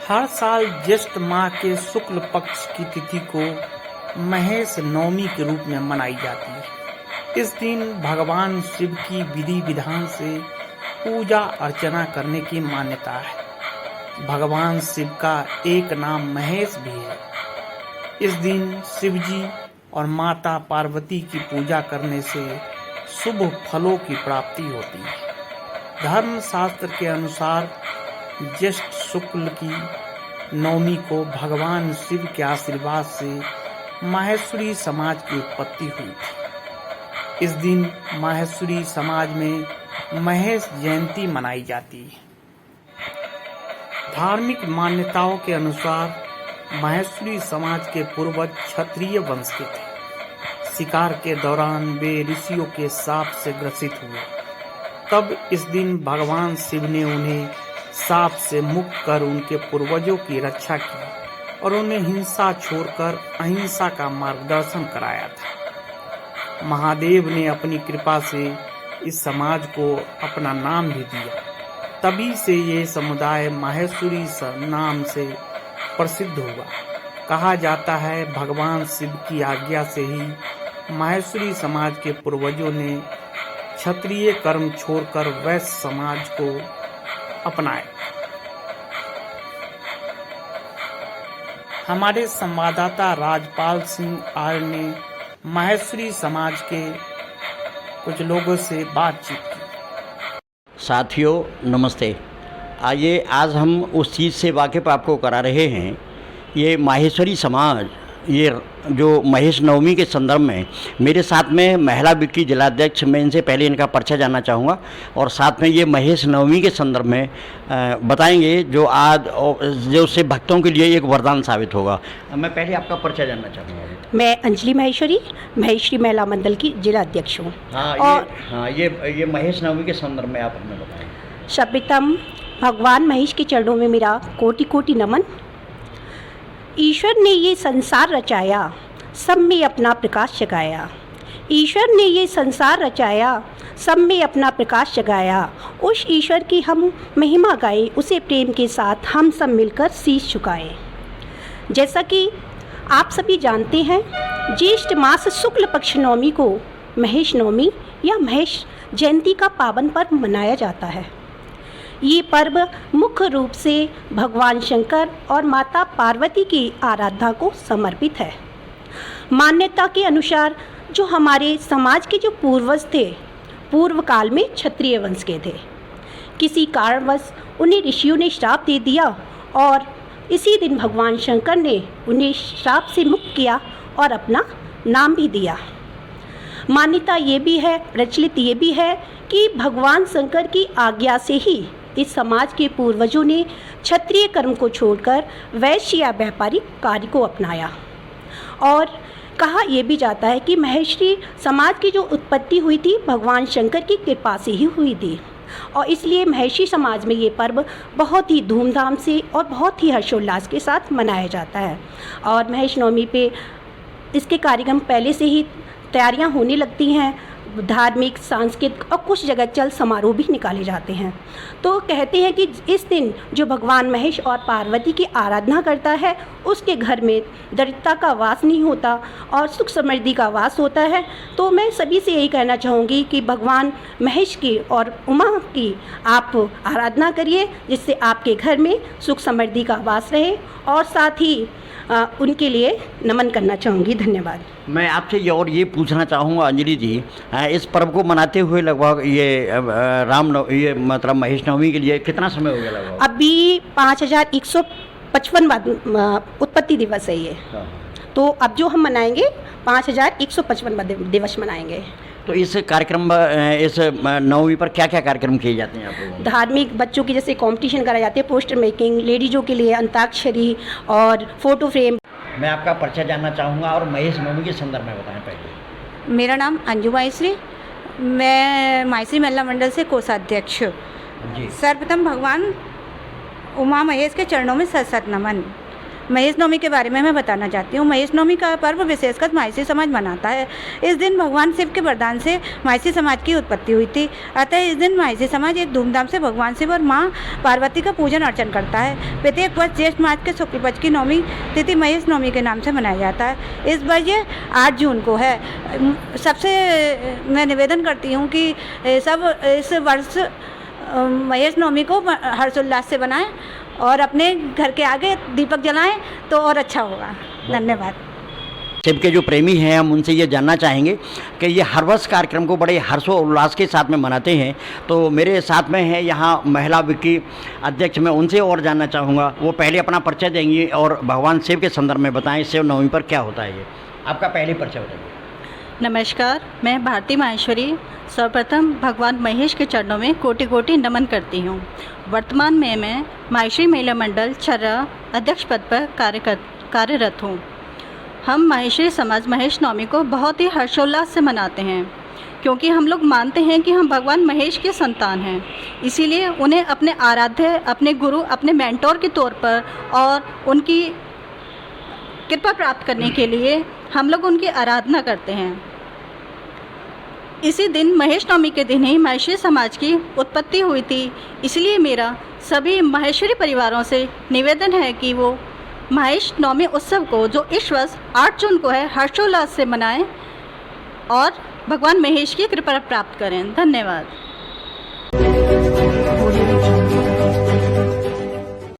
हर साल ज्येष्ठ माह के शुक्ल पक्ष की तिथि को महेश नवमी के रूप में मनाई जाती है। इस दिन भगवान शिव की विधि विधान से पूजा अर्चना करने की मान्यता है। भगवान शिव का एक नाम महेश भी है। इस दिन शिव जी और माता पार्वती की पूजा करने से शुभ फलों की प्राप्ति होती है। धर्म शास्त्र के अनुसार ज्येष्ठ शुक्ल की नवमी को भगवान शिव के आशीर्वाद से माहेश्वरी समाज की उत्पत्ति हुई थी। इस दिन माहेश्वरी समाज में महेश जयंती मनाई जाती है। धार्मिक मान्यताओं के अनुसार माहेश्वरी समाज के पूर्वज क्षत्रिय वंश के थे। शिकार के दौरान वे ऋषियों के शाप से ग्रसित हुए। तब इस दिन भगवान शिव ने उन्हें शाप से मुक्त कर उनके पूर्वजों की रक्षा की और उन्हें हिंसा छोड़कर अहिंसा का मार्गदर्शन कराया था। महादेव ने अपनी कृपा से इस समाज को अपना नाम भी दिया। तभी से ये समुदाय माहेश्वरी नाम से प्रसिद्ध हुआ। कहा जाता है भगवान शिव की आज्ञा से ही माहेश्वरी समाज के पूर्वजों ने क्षत्रिय कर्म छोड़कर वैश्य समाज को अपनाया। हमारे संवाददाता राजपाल सिंह आर्य ने माहेश्वरी समाज के कुछ लोगों से बातचीत की। साथियों नमस्ते। आइए आज हम उस चीज़ से वाकिफ़ आपको करा रहे हैं। ये माहेश्वरी समाज, ये जो महेश नवमी के संदर्भ में मेरे साथ में महिला विंग की जिलाध्यक्ष, मैं इनसे पहले इनका परिचय जानना चाहूँगा और साथ में ये महेश नवमी के संदर्भ में बताएंगे जो आज जो से भक्तों के लिए एक वरदान साबित होगा। मैं पहले आपका परिचय जानना चाहूँगा। मैं अंजलि माहेश्वरी महिला मंडल की जिलाध्यक्ष हूँ। ये महेश नवमी के संदर्भ में आप हमें बताएं। सर्वप्रथम भगवान महेश के चरणों में मेरा कोटि कोटि नमन। ईश्वर ने ये संसार रचाया, सब में अपना प्रकाश जगाया। ईश्वर ने ये संसार रचाया, सब में अपना प्रकाश जगाया। उस ईश्वर की हम महिमा गाएं, उसे प्रेम के साथ हम सब मिलकर शीश झुकाएं। जैसा कि आप सभी जानते हैं, ज्येष्ठ मास शुक्ल पक्ष नवमी को महेश नवमी या महेश जयंती का पावन पर्व मनाया जाता है। ये पर्व मुख्य रूप से भगवान शंकर और माता पार्वती की आराधना को समर्पित है। मान्यता के अनुसार जो हमारे समाज के जो पूर्वज थे, पूर्व काल में क्षत्रिय वंश के थे। किसी कारणवश उन्हें ऋषियों ने श्राप दे दिया और इसी दिन भगवान शंकर ने उन्हें श्राप से मुक्त किया और अपना नाम भी दिया। मान्यता ये भी है, प्रचलित ये भी है कि भगवान शंकर की आज्ञा से ही इस समाज के पूर्वजों ने क्षत्रिय कर्म को छोड़कर वैश्य या व्यापारिक कार्य को अपनाया। और कहा यह भी जाता है कि महेश्वरी समाज की जो उत्पत्ति हुई थी भगवान शंकर की कृपा से ही हुई थी और इसलिए महेशी समाज में ये पर्व बहुत ही धूमधाम से और बहुत ही हर्षोल्लास के साथ मनाया जाता है। और महेश नवमी पे इसके कार्यक्रम पहले से ही तैयारियां होने लगती हैं। धार्मिक, सांस्कृतिक और कुछ जगह चल समारोह भी निकाले जाते हैं। तो कहते हैं कि इस दिन जो भगवान महेश और पार्वती की आराधना करता है उसके घर में दरिद्रता का वास नहीं होता और सुख समृद्धि का वास होता है। तो मैं सभी से यही कहना चाहूँगी कि भगवान महेश की और उमा की आप आराधना करिए, जिससे आपके घर में सुख समृद्धि का वास रहे। और साथ ही उनके लिए नमन करना चाहूँगी। धन्यवाद। मैं आपसे ये पूछना चाहूँगा अंजलि जी, इस पर्व को मनाते हुए लगभग ये मतलब महेश नवमी के लिए कितना समय हो गया लगभग? अभी 5155वां उत्पत्ति दिवस है ये। तो अब जो हम मनाएंगे 5155वां दिवस मनाएंगे। तो इस कार्यक्रम इस नवमी पर क्या क्या कार्यक्रम किए जाते हैं आप लोगों? धार्मिक, बच्चों की जैसे कंपटीशन कराए जाते हैं, पोस्टर मेकिंग, लेडीज़ों के लिए अंताक्षरी और फोटो फ्रेम। मैं आपका परिचय जानना चाहूँगा और महेश नवमी के संदर्भ में बताएं पहले। मेरा नाम अंजू माहेश्वरी, मैं माहेश्वरी महिला मंडल से कोषाध्यक्ष। जी। सर्वप्रथम भगवान उमा महेश के चरणों में सत सत नमन। महेश नवमी के बारे में मैं बताना चाहती हूँ। महेश नवमी का पर्व विशेषकर मायसी समाज मनाता है। इस दिन भगवान शिव के वरदान से मायसी समाज की उत्पत्ति हुई थी। अतः इस दिन मायसी समाज एक धूमधाम से भगवान शिव और माँ पार्वती का पूजन अर्चन करता है। प्रत्येक वर्ष ज्येष्ठ मास के शुक्ल पक्ष की नवमी तिथि महेश नवमी के नाम से मनाया जाता है। इस बार ये 8 जून को है। सबसे मैं निवेदन करती हूँ कि सब इस वर्ष महेश नवमी को हर्षोल्लास से बनाएं और अपने घर के आगे दीपक जलाएं तो और अच्छा होगा। धन्यवाद। शिव के जो प्रेमी हैं हम उनसे ये जानना चाहेंगे कि ये हर वर्ष कार्यक्रम को बड़े हर्षोल्लास के साथ में मनाते हैं। तो मेरे साथ में है यहाँ महिला विंग की अध्यक्ष, मैं उनसे और जानना चाहूँगा। वो पहले अपना परिचय देंगी और भगवान शिव के संदर्भ में बताएं शिव नवमी पर क्या होता है। ये आपका पहले परिचय बताइए। नमस्कार, मैं भारती माहेश्वरी सर्वप्रथम भगवान महेश के चरणों में कोटि कोटि नमन करती हूँ। वर्तमान में मैं माहेश्वरी महिला मंडल छर्रा अध्यक्ष पद पर कार्यरत हूँ। हम माहेश्वरी समाज महेश नवमी को बहुत ही हर्षोल्लास से मनाते हैं, क्योंकि हम लोग मानते हैं कि हम भगवान महेश के संतान हैं। इसीलिए उन्हें अपने आराध्य, अपने गुरु, अपने मेंटोर के तौर पर और उनकी कृपा प्राप्त करने के लिए हम लोग उनकी आराधना करते हैं। इसी दिन महेश नवमी के दिन ही माहेश्वरी समाज की उत्पत्ति हुई थी। इसलिए मेरा सभी माहेश्वरी परिवारों से निवेदन है कि वो महेश नवमी उत्सव को, जो इस वर्ष 8 जून को है, हर्षोल्लास से मनाएं और भगवान महेश की कृपा प्राप्त करें। धन्यवाद।